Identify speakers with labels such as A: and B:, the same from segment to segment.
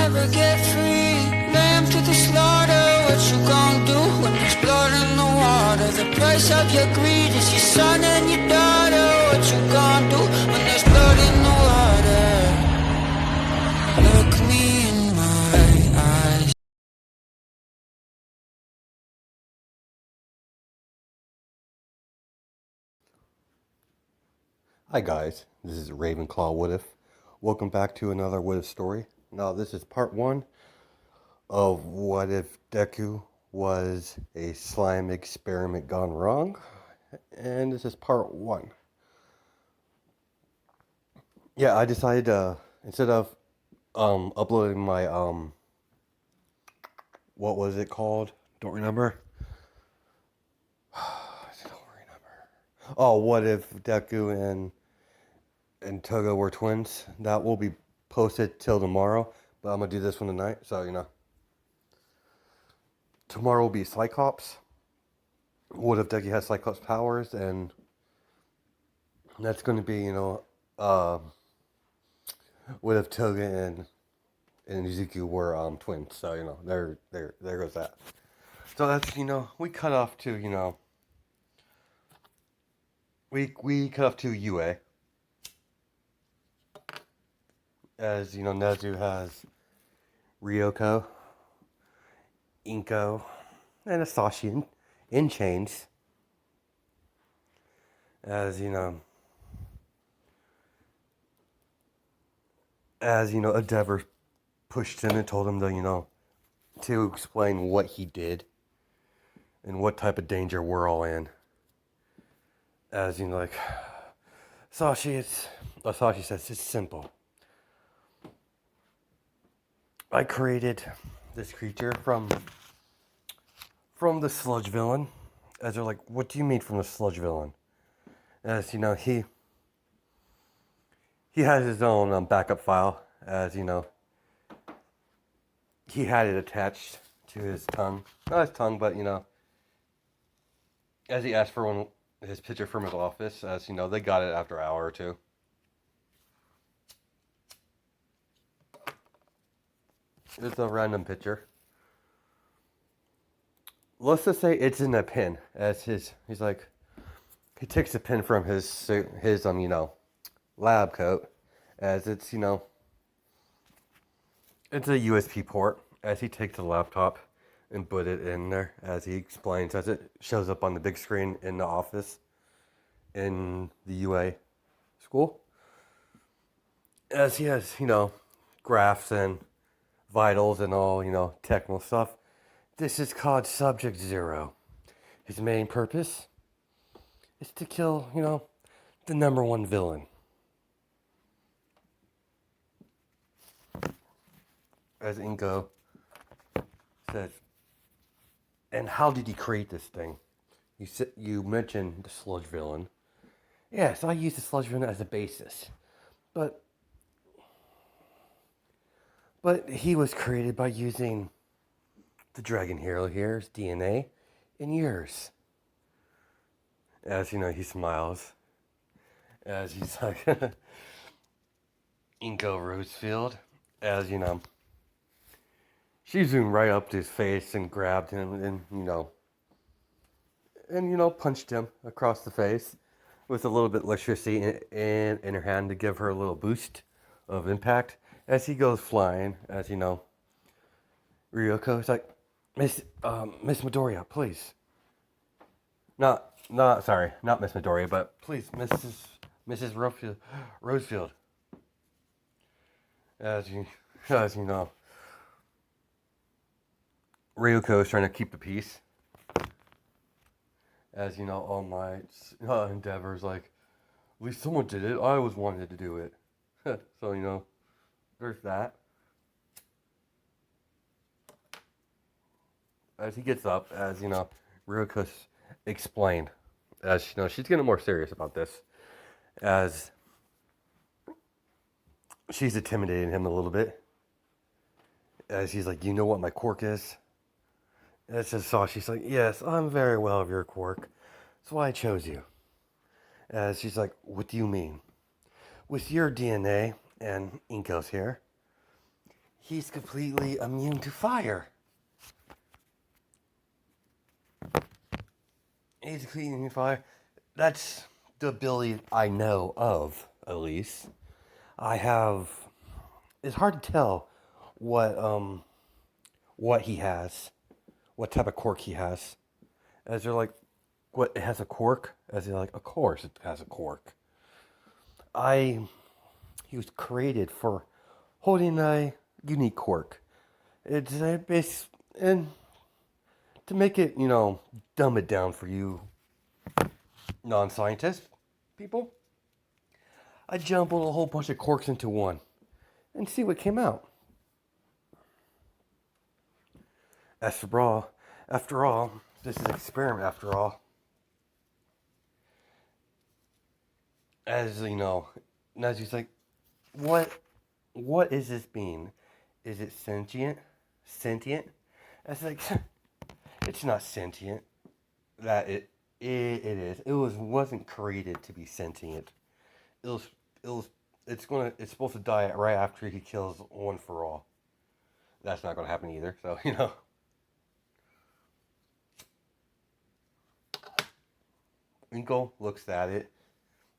A: never get free. Lamb to the slaughter, what you gon' do when there's blood in the water? The price of your greed is your son and your daughter. What you gon' do when there's blood in the water? Look me in my eyes.
B: Hi guys, this is Ravenclaw What If. Welcome back to another What If story. Now this is part one of what if Deku was a slime experiment gone wrong. And this is part one. Yeah, I decided to, instead of uploading my what was it called? Don't remember. I don't remember. Oh, what if Deku and Toga were twins? That will be posted till tomorrow, but I'm gonna do this one tonight, so tomorrow will be Cyclops. What if Deku has Cyclops powers? And that's going to be, uh, what if Toga and Izuku were twins? So there goes that. So that's we cut off to we cut off to UA, as Nezu has Ryoko, Inko, and Asashi in chains. As Endeavor pushed him and told him to explain what he did and what type of danger we're all in. As Sashi says it's simple. I created this creature from the sludge villain. As they're like, what do you mean from the sludge villain? As he has his own backup file. As he had it attached to his tongue. Not his tongue, but as he asked for his picture from his office. As they got it after an hour or two. It's a random picture. Let's just say it's in a pin. As he's like, he takes a pin from his lab coat. As it's it's a USB port. As he takes the laptop and put it in there, as he explains, as it shows up on the big screen in the office in the UA school. As he has graphs and vitals and all technical stuff. This is called Subject Zero. His main purpose is to kill the number one villain. As Inko says, and how did he create this thing? You mentioned the sludge villain. Yes, I use the sludge villain as a basis, but he was created by using the dragon hero here's DNA in yours. As he smiles. As he's like Inko Rosefield. As she zoomed right up to his face and grabbed him and punched him across the face with a little bit of electricity in her hand to give her a little boost of impact as he goes flying. As Ryoko is like, Miss Midoriya, please. Not Miss Midoriya, but please, Mrs. Rosefield. As you know, Ryoko is trying to keep the peace. As All Might's Endeavor's like, at least someone did it. I always wanted to do it. So there's that. As he gets up, as Ryuko's explained, as she's getting more serious about this, as she's intimidating him a little bit, as he's like, you know what my quirk is? And it's just she's like, yes, I'm very well of your quirk, that's why I chose you. As she's like, what do you mean? With your DNA and Inko's here, he's completely immune to fire. He's completely immune to fire. That's the ability I know of, at least. I have. It's hard to tell what he has, what type of quirk he has. As they're like, what it has a quirk? As they're like, of course it has a quirk. He was created for holding a unique quirk. It's a base and to make it, dumb it down for you non-scientist people. I jumbled a whole bunch of quirks into one and see what came out. After all, this is an experiment after all. As you know, as he's like, what is this being? Is it sentient? Sentient? It's like, it's not sentient. That it is. Wasn't created to be sentient. It was it was it's supposed to die right after he kills one for all. That's not gonna happen either. So Inko looks at it,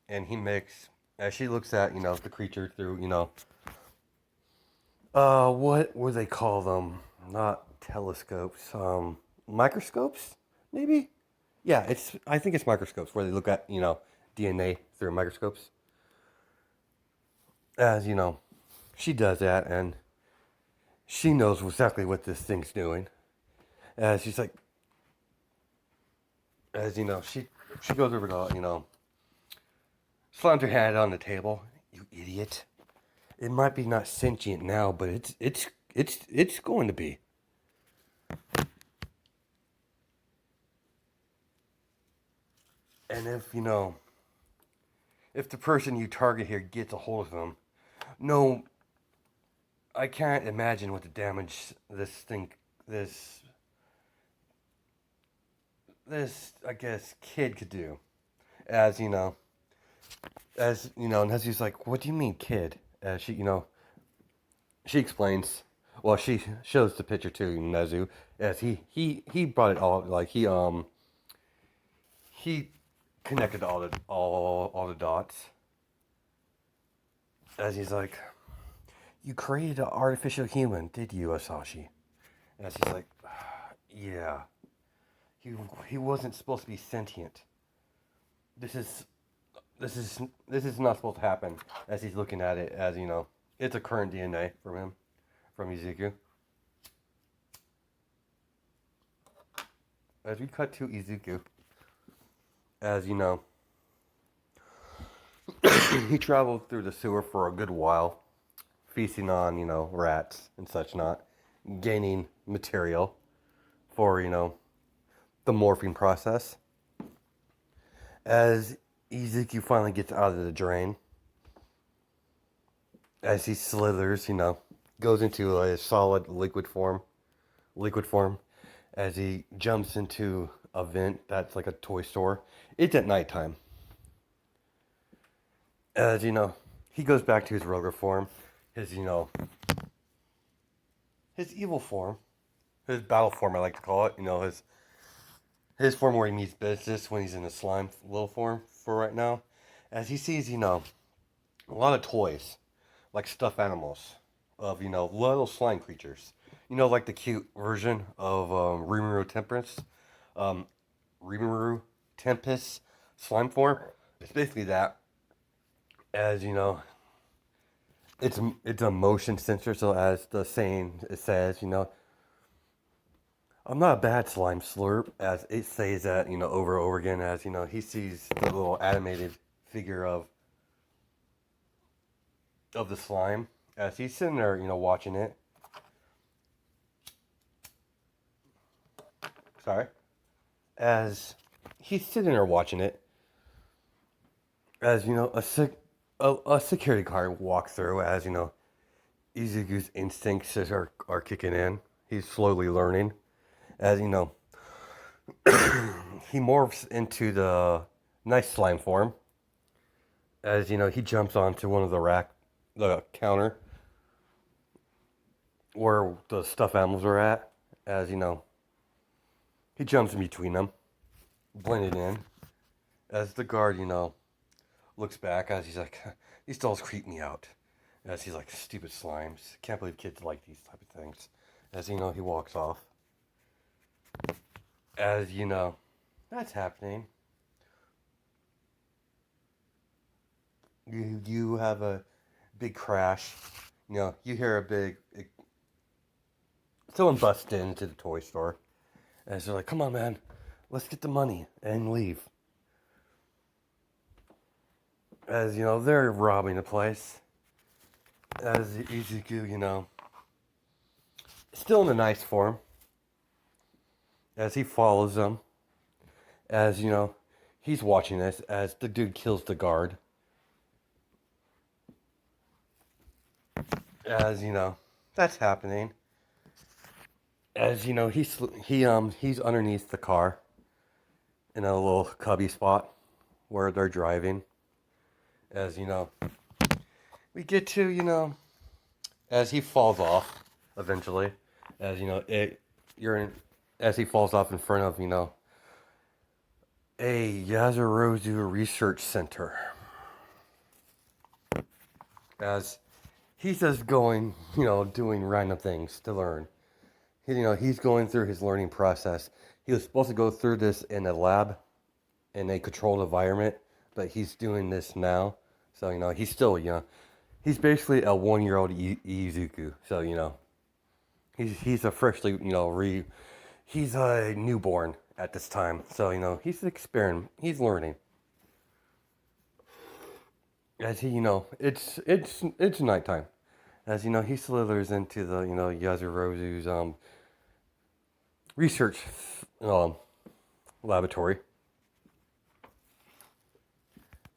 B: and he makes as she looks at the creature through what would they call them? Not telescopes, microscopes, maybe. Yeah, I think it's microscopes where they look at DNA through microscopes. As she does that, and she knows exactly what this thing's doing. As she's like, as she goes over to slams her hand on the table. You idiot! It might be not sentient now, but it's going to be. And if the person you target here gets a hold of them, no, I can't imagine what the damage this I guess kid could do. As and as he's like, what do you mean, kid? As she explains. Well, she shows the picture to Nezu as he brought it all like he connected all the dots. As he's like, you created an artificial human, did you, Asashi? And she's like, yeah. He wasn't supposed to be sentient. This is not supposed to happen. As he's looking at it, as it's a current DNA from him, from Izuku. As we cut to Izuku, as he traveled through the sewer for a good while, feasting on rats and such not, gaining material for the morphing process. As Izuku finally gets out of the drain, as he slithers, goes into a solid liquid form, as he jumps into a vent that's like a toy store. It's at nighttime. As he goes back to his regular form, his his evil form, his battle form I like to call it. His form where he meets business when he's in the slime little form for right now. As he sees a lot of toys, like stuffed animals of little slime creatures. Like the cute version of Rimuru Tempest slime form. It's basically that. As it's a motion sensor. So as the saying it says, I'm not a bad slime slurp. As it says that over and over again. As he sees the little animated figure of the slime. As he's sitting there, watching it. Sorry. As he's sitting there watching it. As a security guard walks through. As Izuku's instincts are kicking in. He's slowly learning. As he morphs into the nice slime form. As he jumps onto one of the counter. where the stuffed animals are at. As he jumps in between them, blending in. As the guard, looks back as he's like, these dolls creep me out. As he's like, stupid slimes. Can't believe kids like these type of things. As he walks off. As that's happening. You have a big crash. You hear a big someone busts into the toy store. As they're like, come on, man, let's get the money and leave. As they're robbing the place. As Izuku, still in a nice form. As he follows them. As he's watching this. As the dude kills the guard. As that's happening. As he's underneath the car in a little cubby spot where they're driving. As we get to as he falls off eventually. As as he falls off in front of a Yazurozu research center. As he's just going doing random things to learn. He's going through his learning process. He was supposed to go through this in a lab, in a controlled environment, but he's doing this now. So, he's still young. He's basically a 1-year-old Izuku. So, he's a freshly, he's a newborn at this time. So, he's experiment. He's learning. As he, it's nighttime. As he slithers into the, Yazurozu's research laboratory.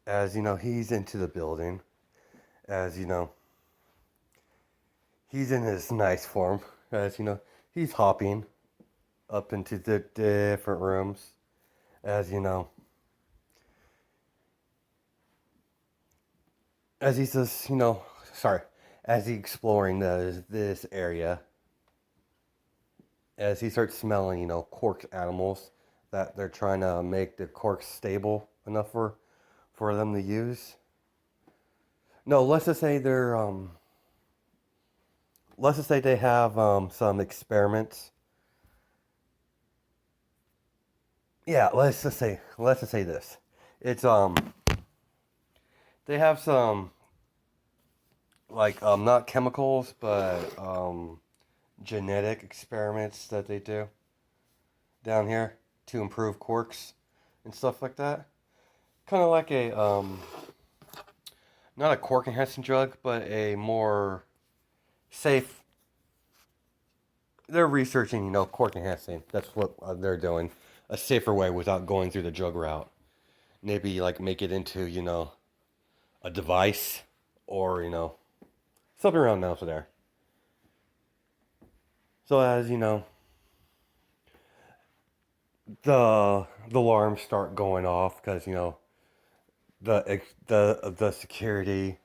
B: As he's into the building. As he's in his nice form. As he's hopping up into the different rooms. As as he's just as he's exploring this area. As he starts smelling, corked animals that they're trying to make the corks stable enough for them to use. No, let's just say let's just say they have some experiments. Yeah, let's just say this. It's they have some like not chemicals but genetic experiments that they do down here to improve corks and stuff like that. Kind of like a not a cork enhancing drug, but a more safe. They're researching, cork enhancing. That's what they're doing. A safer way without going through the drug route. Maybe like make it into, a device or, something around now for there. So as the alarms start going off because the security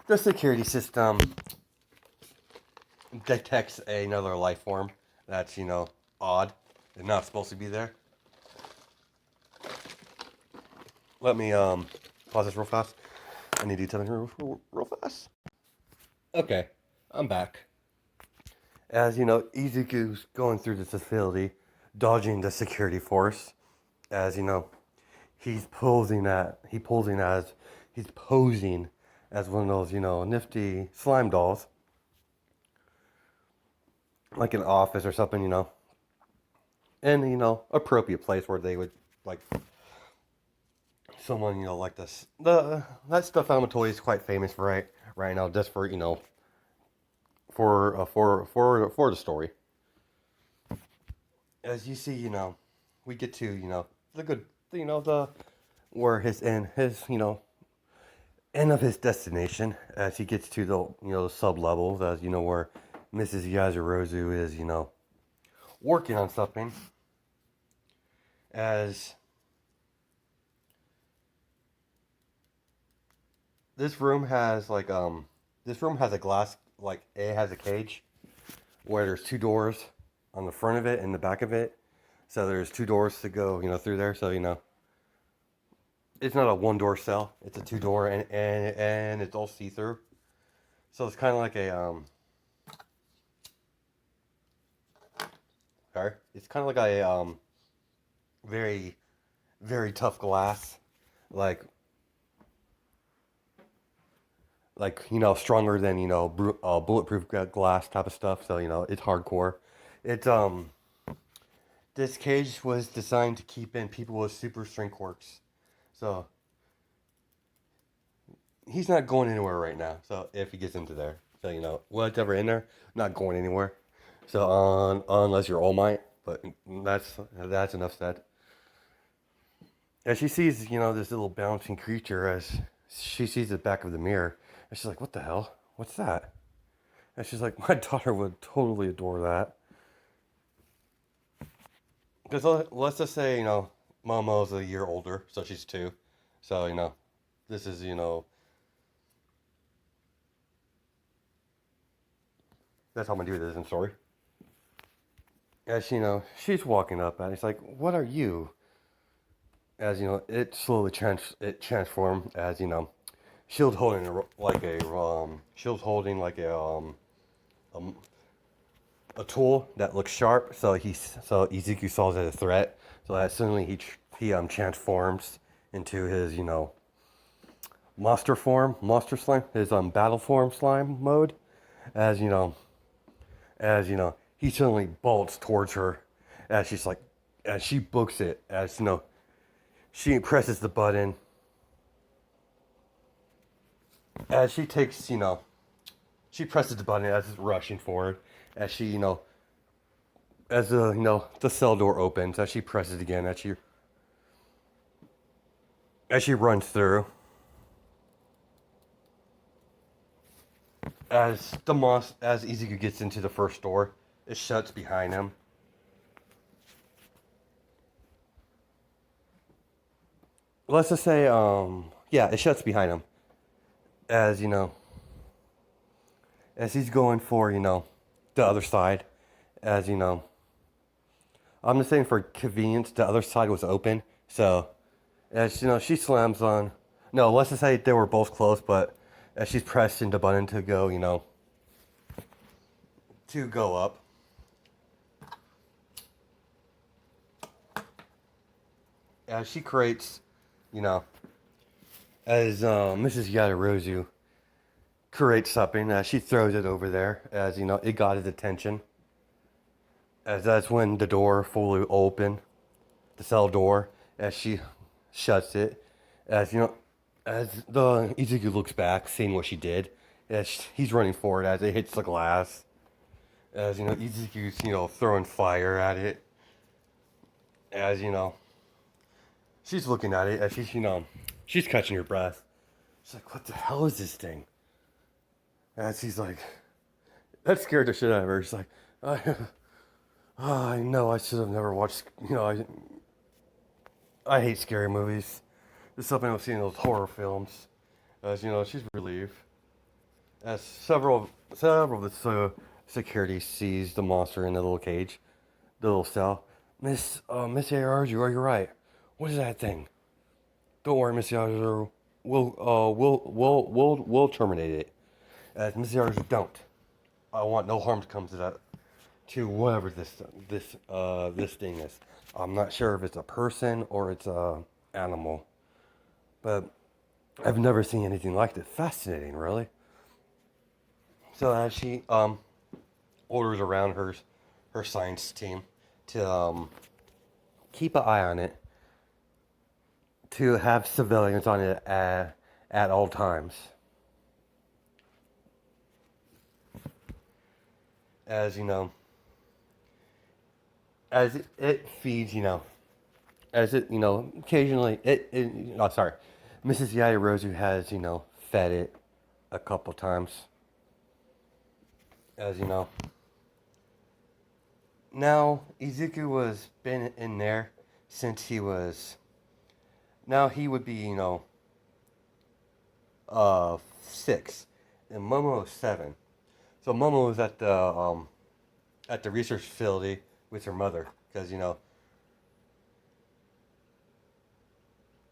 B: the security system detects another life form that's odd and not supposed to be there. Let me pause this real fast. I need to tell you real fast. Okay, I'm back. As Izuku's going through this facility, dodging the security force. As he's posing as one of those nifty slime dolls, like an office or something, and appropriate place where they would like someone like this. That stuffed animal toy is quite famous right now, just for for the story. As you see, we get to the good, the where his end of his destination as he gets to the sub levels, as where Mrs. Yazurozu is working on something. As this room has like This room has a glass, like it has a cage where there's two doors on the front of it and the back of it. So there's two doors to go, through there. So it's not a one door cell. It's a two door, and it's all see through. So it's kind of like a sorry, it's kind of like a very very tough glass, like stronger than bulletproof glass type of stuff. So it's hardcore. It's this cage was designed to keep in people with super strength quirks. So he's not going anywhere right now. So if he gets into there, so whatever in there, not going anywhere. So unless you're All Might, but that's enough said. As she sees this little bouncing creature, as she sees the back of the mirror, and she's like, "What the hell? What's that?" And she's like, "My daughter would totally adore that." Because let's just say Momo's a year older, so she's 2. So this is that's how I'm gonna do this in story. As she's walking up and it's like, "What are you?" As it slowly transformed as shield holding um a tool that looks sharp. So Izuku saw it as a threat. So that suddenly he transforms into his monster slime, his battle form slime mode. As he suddenly bolts towards her, as she books it, as she presses the button, as she takes she presses the button as it's rushing forward, as she as the cell door opens, as she presses again, as she runs through, as Izuku gets into the first door, it shuts behind him. Let's just say, yeah, it shuts behind him. As as he's going for the other side, as I'm just saying for convenience, the other side was open. So as she slams on. No, let's just say they were both closed, but as she's pressing the button to go, to go up. As she creates, as Mrs. Yadarozu creates something, she throws it over there, as it got his attention. As that's when the door fully opened, the cell door, as she shuts it, as as the Izuku looks back, seeing what she did, as he's running forward as it hits the glass, as Izuku's throwing fire at it, as she's looking at it, as she's catching her breath. She's like, "What the hell is this thing?" And she's like, that scared the shit out of her. She's like, I know I should have never watched. I hate scary movies. It's something I've seen in those horror films. As she's relieved. As several of the security sees the monster in the little cage, the little cell. Miss Arju, are you right? What is that thing? Don't worry, Miss Arju. We'll terminate it. As Miss Arju, don't. I want no harm to come to that, to whatever this thing is. I'm not sure if it's a person or it's a animal, but I've never seen anything like it. Fascinating, really. So as she orders around her science team to keep an eye on it, to have civilians on it at all times. As as it feeds, as it, occasionally, oh, sorry, Mrs. Yayarozu has, fed it a couple times. As now Izuku was been in there since he was, now he would be, 6. and Momo is 7. So Momo was at the research facility with her mother because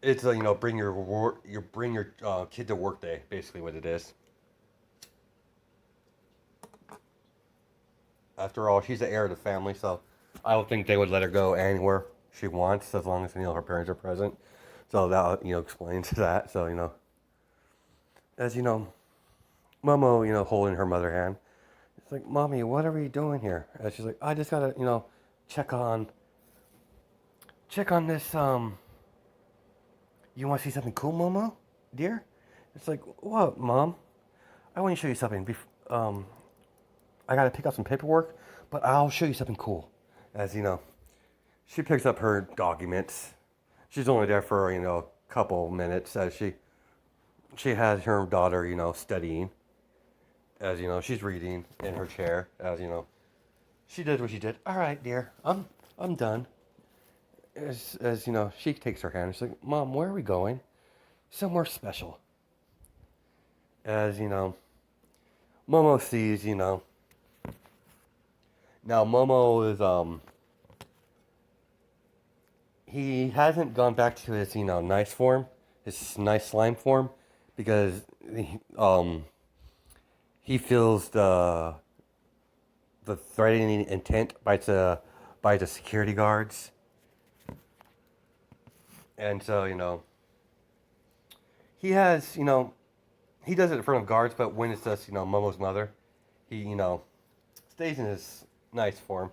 B: it's bring your kid to work day, basically what it is. After all, she's the heir of the family, so I don't think they would let her go anywhere she wants as long as her parents are present. So that explains that. So as Momo holding her mother hand, it's like, Mommy, what are we doing here? And she's like, I just gotta check on check on this. You want to see something cool, Momo, dear? It's like, what, Mom? I want to show you something. I gotta pick up some paperwork, but I'll show you something cool. As she picks up her documents. She's only there for a couple minutes as she has her daughter studying. As she's reading in her chair. As she did what she did. All right, dear, I'm done. As she takes her hand. She's like, Mom, where are we going? Somewhere special. As Momo sees now Momo is he hasn't gone back to his nice form, his nice slime form, because he feels the threatening intent by the security guards, and so he has he does it in front of guards, but when it's just Momo's mother, he stays in his nice form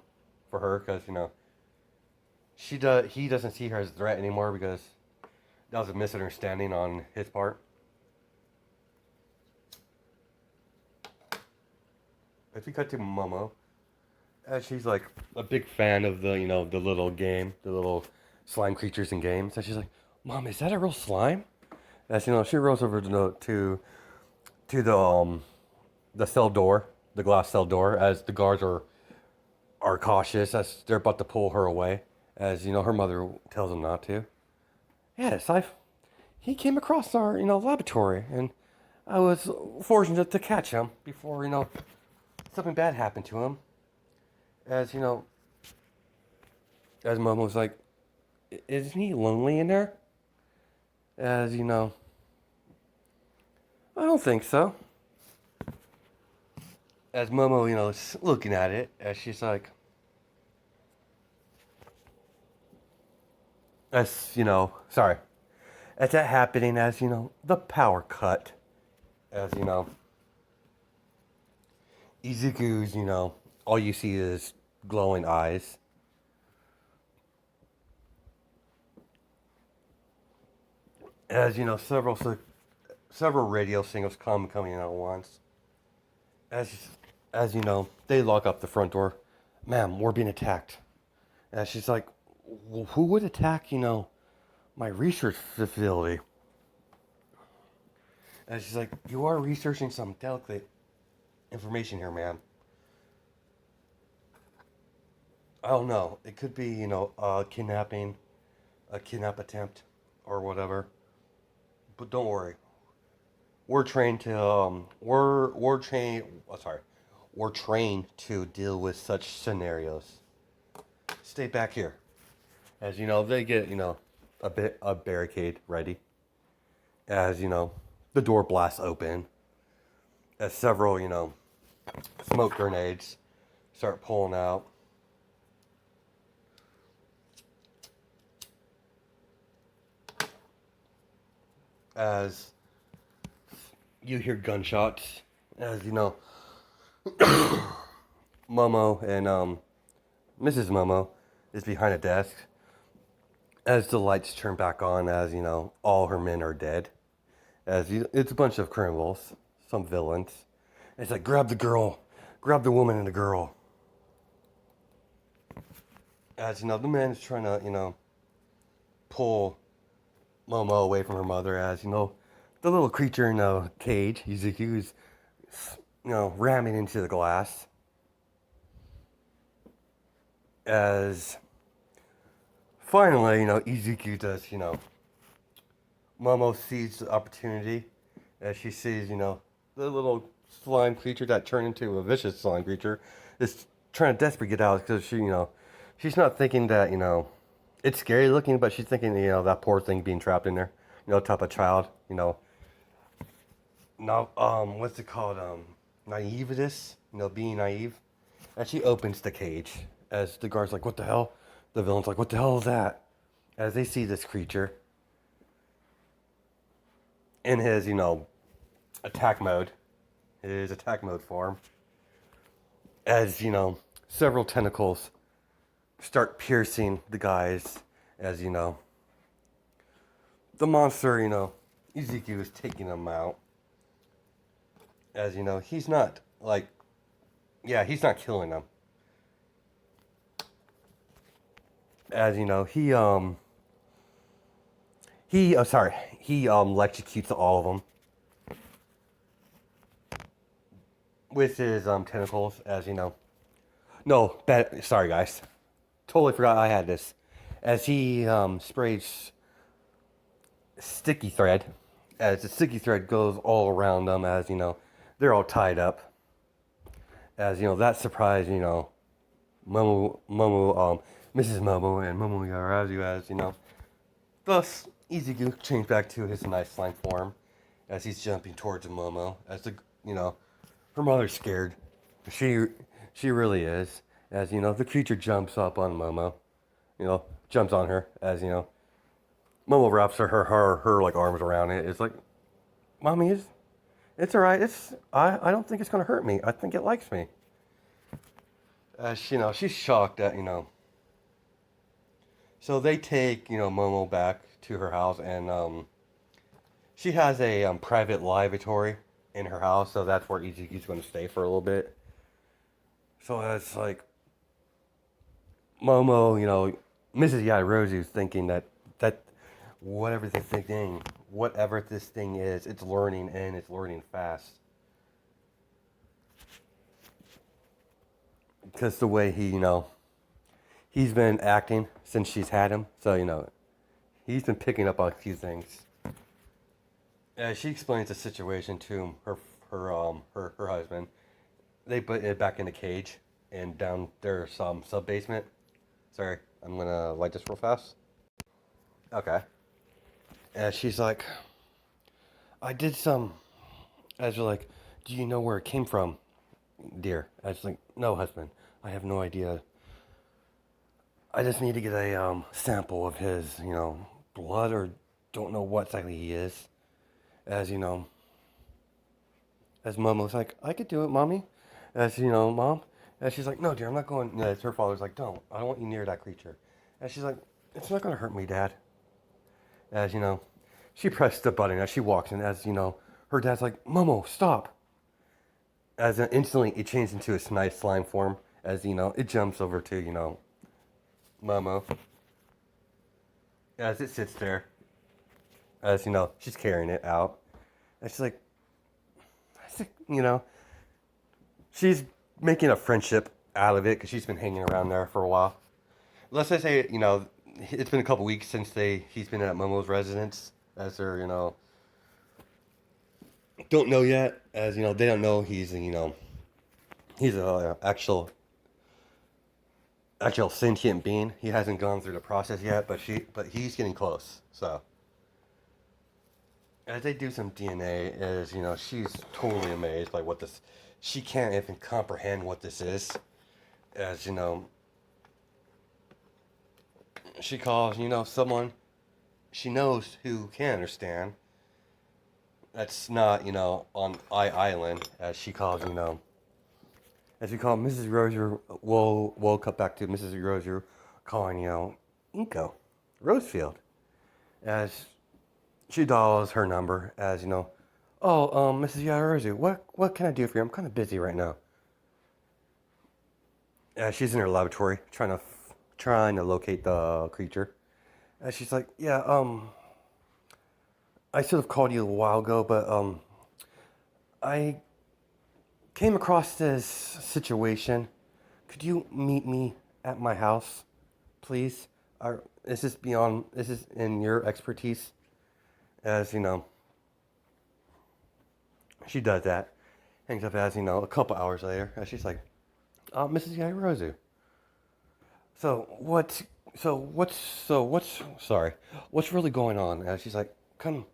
B: for her because he doesn't see her as a threat anymore because that was a misunderstanding on his part. If we cut to Momo, she's like a big fan of the the little game, the little slime creatures and games, and she's like, Mom, is that a real slime? As she rolls over to the cell door, the glass cell door, as the guards are cautious as they're about to pull her away, as her mother tells them not to. Yes, he came across our laboratory, and I was fortunate to catch him before something bad happened to him. As as Mom was like, isn't he lonely in there? As I don't think so. As Momo, is looking at it, as she's like, as sorry, as that happening, as the power cut, as Izuku's, all you see is glowing eyes. As several radio signals coming in at once. As they lock up the front door. Ma'am, we're being attacked. And she's like, well, who would attack, my research facility? And she's like, you are researching some delicate information here, ma'am. I don't know. It could be, a kidnap attempt, or whatever. But don't worry. We're trained to we're trained. Sorry, we're trained to deal with such scenarios. Stay back here, as they get a barricade ready. As the door blasts open. As several smoke grenades start pulling out. As you hear gunshots, as Momo and Mrs. Momo is behind a desk. As the lights turn back on, as all her men are dead. As it's a bunch of criminals, some villains. And it's like, grab the girl, grab the woman and the girl. As the man is trying to pull Momo away from her mother, as the little creature in the cage, Izuku, is ramming into the glass. As finally, Izuku does, Momo sees the opportunity as she sees, the the little slime creature that turned into a vicious slime creature, is trying to desperately get out because she's not thinking that, it's scary looking, but she's thinking, that poor thing being trapped in there, type of child, no, what's it called, naiveness, being naive. And she opens the cage as the guard's like, what the hell? The villain's like, what the hell is that? As they see this creature in his, attack mode, his attack mode form, as, several tentacles start piercing the guys, as, the monster, Ezekiel is taking them out. As, he's not, he's not killing them. As, he electrocutes all of them with his tentacles, as sorry guys, totally forgot I had this. As he sprays sticky thread, as the sticky thread goes all around them, as they're all tied up. As that surprised Momo, Mrs. Momo and Momo Yarazu, as thus Izuku changed back to his nice slime form, as he's jumping towards Momo. As her mother's scared. She really is. As the creature jumps up on Momo, jumps on her. As Momo wraps her like arms around it. It's like, mommy, it's all right. I don't think it's gonna hurt me. I think it likes me. As she's shocked that So they take Momo back to her house, and she has a private lavatory in her house, so that's where Izuku's going to stay for a little bit. So it's like Momo, Mrs. Yaoyorozu's thinking that whatever this thing is, it's learning, and it's learning fast. Because the way he's been acting since she's had him, so he's been picking up on a few things. As she explains the situation to her husband, they put it back in the cage, and down there's some sub basement. Sorry, I'm gonna light this real fast. Okay. And she's like, I did some. As you're like, do you know where it came from, dear? I was like, no, husband, I have no idea. I just need to get a sample of his, blood, or don't know what exactly he is. As as Momo's like, I could do it, mommy. As mom. And she's like, no, dear, I'm not going. As her father's like, don't. I don't want you near that creature. And she's like, it's not going to hurt me, Dad. As she pressed the button as she walks in. As her dad's like, Momo, stop. As instantly it changed into its nice slime form. As it jumps over to Momo. As it sits there. As she's carrying it out. And she's like, she's making a friendship out of it because she's been hanging around there for a while. Let's just say, it's been a couple weeks since he's been at Momo's residence. As they're, don't know yet. As they don't know he's a actual sentient being. He hasn't gone through the process yet, but he's getting close. So as they do some DNA, as she's totally amazed by what this. She can't even comprehend what this is. As she calls someone she knows who can understand. That's not on Island, as she calls as we call Mrs. Rozier. We'll cut back to Mrs. Rozier calling Inko Rosefield, as she dials her number. As Mrs. Yaoyorozu, what can I do for you? I'm kind of busy right now. She's in her laboratory trying to locate the creature. And she's like, yeah, I should have called you a while ago, but I came across this situation. Could you meet me at my house, please? This is in your expertise. As She does that. Hangs up as, a couple hours later. And she's like, Mrs. Yairozu. So what? Sorry, what's really going on? And she's like, come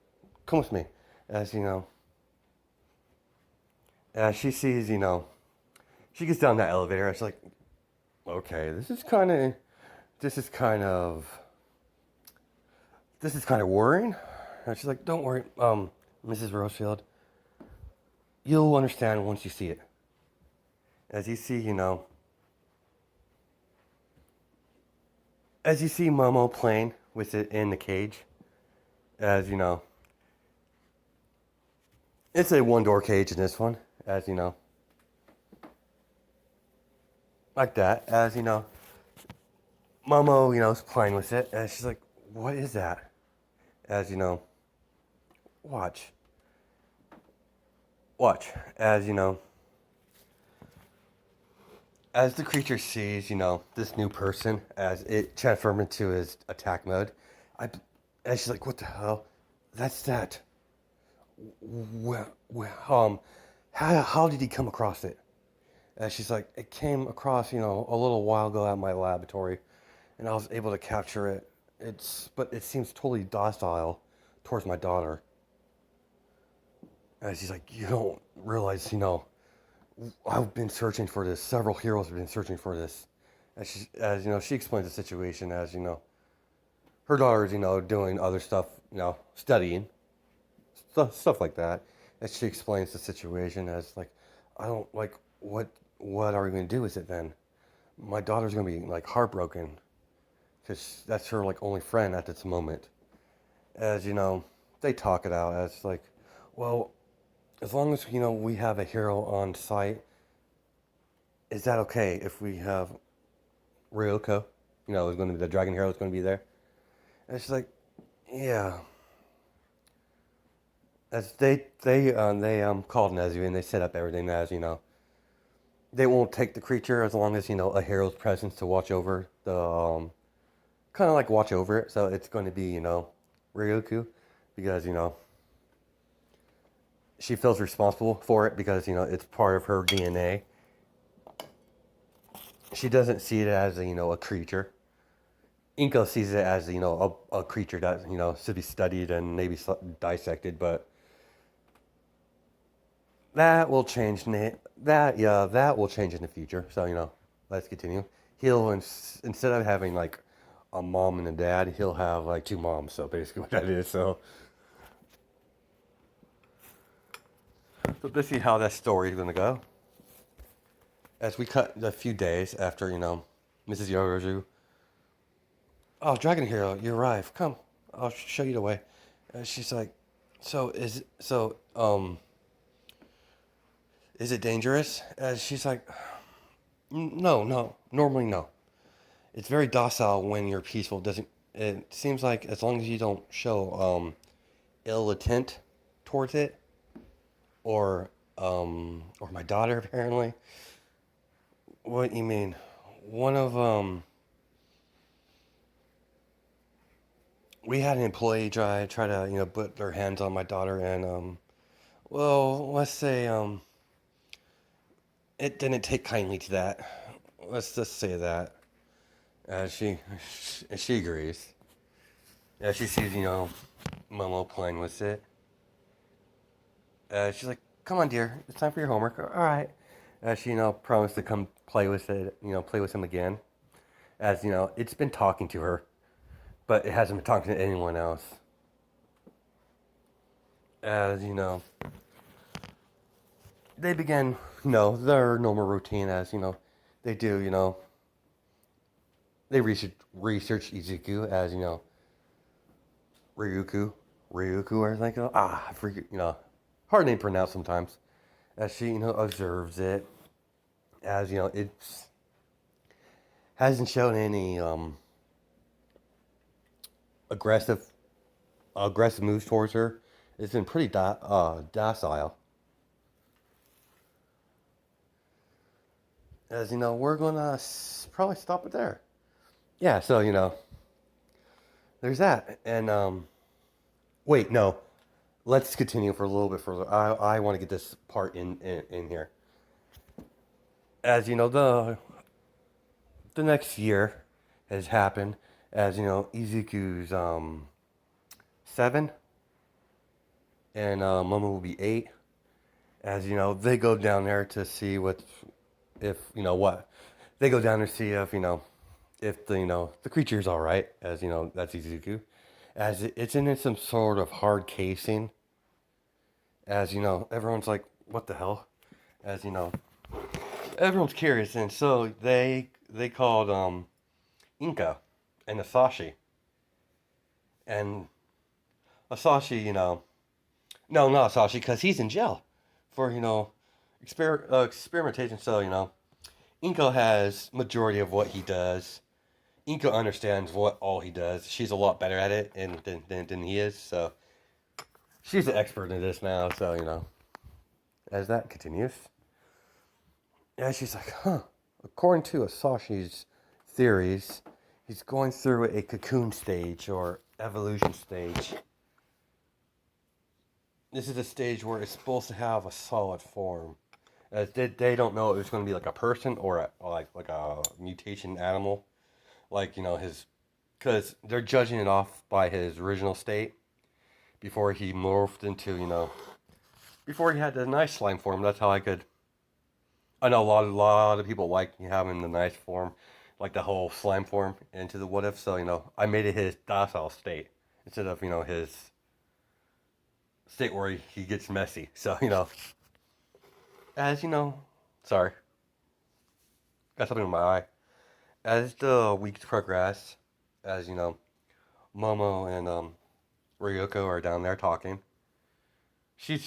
B: with me. As as she sees, she gets down that elevator. It's like, okay, this is kind of, worrying. And she's like, don't worry, Mrs. Rosefield, you'll understand once you see it. As you see, as you see Momo playing with it in the cage, as it's a one door cage in this one, as like that, as Momo, is playing with it, and she's like, what is that? As watch, as as the creature sees, this new person, as it transforms into his attack mode, I, and she's like, what the hell? That's that. Well, how did he come across it? And she's like, it came across, a little while ago at my laboratory, and I was able to capture it. But it seems totally docile towards my daughter. And she's like, you don't realize, I've been searching for this. Several heroes have been searching for this. As she explains the situation as, her daughter's, doing other stuff, studying, stuff like that. And she explains the situation as like, I don't like what are we going to do with it then? My daughter's going to be like heartbroken because that's her like only friend at this moment. As they talk it out as like, well, as long as we have a hero on site, is that okay if we have Ryoko? Is going to be the dragon hero is going to be there. And she's like, yeah. As they called Nezu and they set up everything as they won't take the creature as long as a hero's presence to watch over the kind of like watch over it. So it's going to be Ryuku because she feels responsible for it because it's part of her DNA. She doesn't see it as a creature. Inko sees it as a creature that should be studied and maybe dissected, but that will change. That will change in the future. So let's continue. He'll instead of having like a mom and a dad, he'll have like two moms. So basically, what that is. So let's see how that story is gonna go. As we cut a few days after Mrs. Yorozu. Oh, Dragon Hero, you arrived. Come, I'll show you the way. And she's like, is it dangerous? She's like, no, normally no. It's very docile when you're peaceful. It seems like as long as you don't show ill intent towards it, or my daughter apparently. What you mean? One of we had an employee try to put their hands on my daughter and well, let's say it didn't take kindly to that. Let's just say that. She agrees. Yeah, she sees Momo playing with it. She's like, "Come on, dear, it's time for your homework." All right. She promised to come play with it. Play with him again. As it's been talking to her, but it hasn't been talking to anyone else. As they begin, their normal routine as they do, they research Izuku as Ryuku, or like I forget, hard name to pronounce sometimes. As she observes it, as it's hasn't shown any aggressive moves towards her. It's been pretty docile. As we're gonna probably stop it there. Yeah, so there's that. And wait, no, let's continue for a little bit further. I want to get this part in here. As you know, the next year has happened. As you know, Izuku's 7, and Momo will be 8. As you know, they go down there to see what, if you know what, they go down to see if if the creature's all right. As you know, that's Izuku. As it's in some sort of hard casing. As you know, everyone's like, what the hell? As you know, everyone's curious, and so they called Inka and Asashi, and Asashi, no, not Asashi, because he's in jail for experimentation. So Inko has majority of what he does. Inko understands what all he does. She's a lot better at it than he is. So she's an expert in this now. So as that continues, yeah, she's like, huh. According to Asashi's theories, he's going through a cocoon stage or evolution stage. This is a stage where it's supposed to have a solid form. As they don't know if it's going to be like a person or like a mutation animal, like his, because they're judging it off by his original state before he morphed into before he had the nice slime form. That's how I know a lot of people like having the nice form, like the whole slime form into the what if. So I made it his docile state instead of his state where he gets messy. So as sorry, got something in my eye. As the weeks progress, as Momo and Ryoko are down there talking. She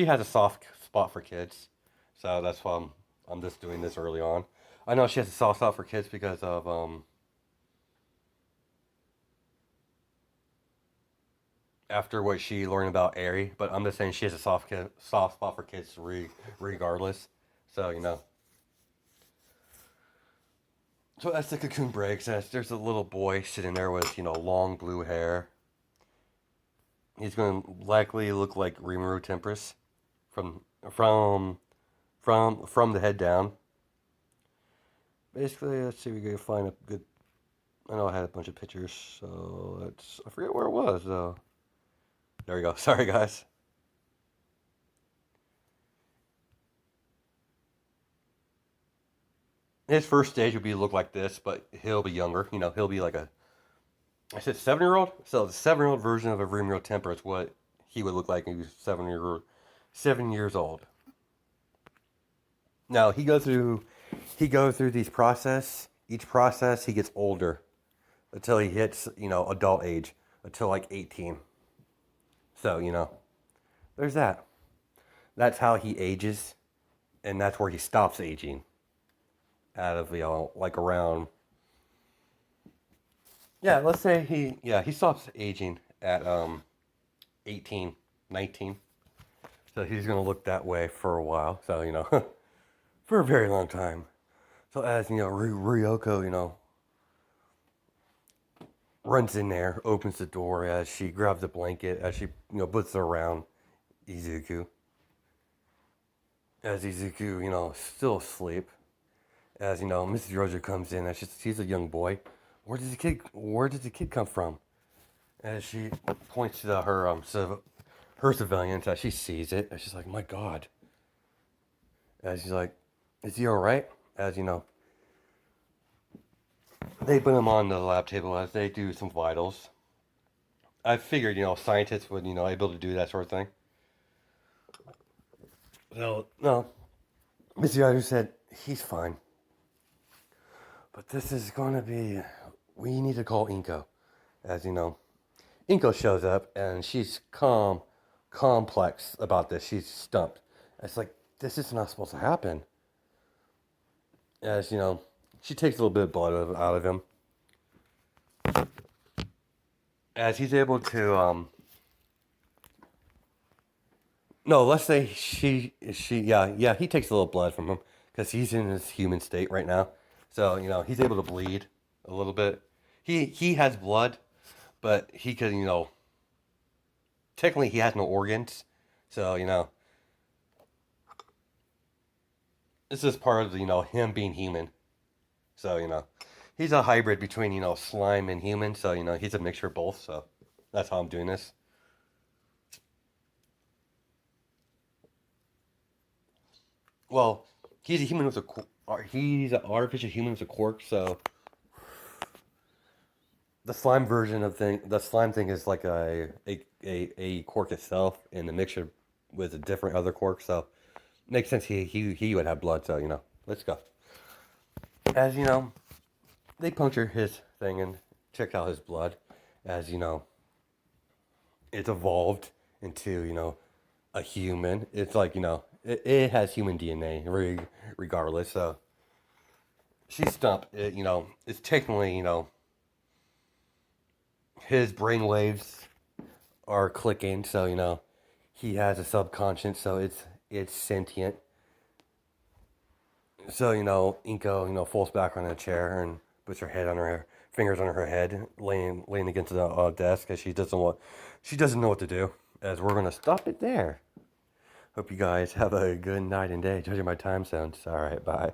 B: has a soft spot for kids, so that's why I'm just doing this early on. I know she has a soft spot for kids because of after what she learned about Eri, but I'm just saying she has a soft spot for kids regardless. So So as the cocoon breaks, as there's a little boy sitting there with long blue hair. He's going to likely look like Rimuru Tempest from the head down. Basically, let's see if we can find a good. I know I had a bunch of pictures, so I forget where it was. There we go. Sorry, guys. His first stage would be look like this, but he'll be younger. He'll be like I said 7-year-old. So the 7-year-old version of a Rimuru Temper is what he would look like when he was 7 years old. Now he goes through these process. Each process he gets older until he hits adult age, until like 18. So there's that. That's how he ages, and that's where he stops aging. Out of like around, yeah, let's say he stops aging at 18, 19. So he's gonna look that way for a while. So for a very long time. So as Ryoko runs in there, opens the door as she grabs a blanket, as she puts it around Izuku. As Izuku still asleep. As Mrs. Roger comes in, as she sees a young boy. Where does the kid come from? As she points to her civilians, as she sees it, and she's like, my God. As she's like, is he alright? As they put him on the lab table as they do some vitals. I figured, scientists would, able to do that sort of thing. No. Mrs. Roger said, he's fine. But this is going to be, we need to call Inko. As Inko shows up and she's complex about this. She's stumped. It's like, this is not supposed to happen. As she takes a little bit of blood out of him. As he's able to, no, let's say he takes a little blood from him because he's in his human state right now. So he's able to bleed a little bit. He has blood, but he can technically he has no organs, so this is part of him being human. So he's a hybrid between slime and human. So he's a mixture of both. So that's how I'm doing this. Well, he's a human with he's an artificial human with a quirk. So the slime version of the slime thing is like a quirk itself, and the mixture with a different other quirk. So makes sense. He would have blood. So let's go. As they puncture his thing and check out his blood. As it's evolved into a human. It's like it has human DNA regardless. So she's stumped. It's technically his brain waves are clicking. So he has a subconscious. So it's sentient. So Inko falls back on a chair and puts her head on her fingers on her head, laying against the desk, because she doesn't know what to do. As we're gonna stop it there. Hope you guys have a good night and day. Judging my time sounds. All right, bye.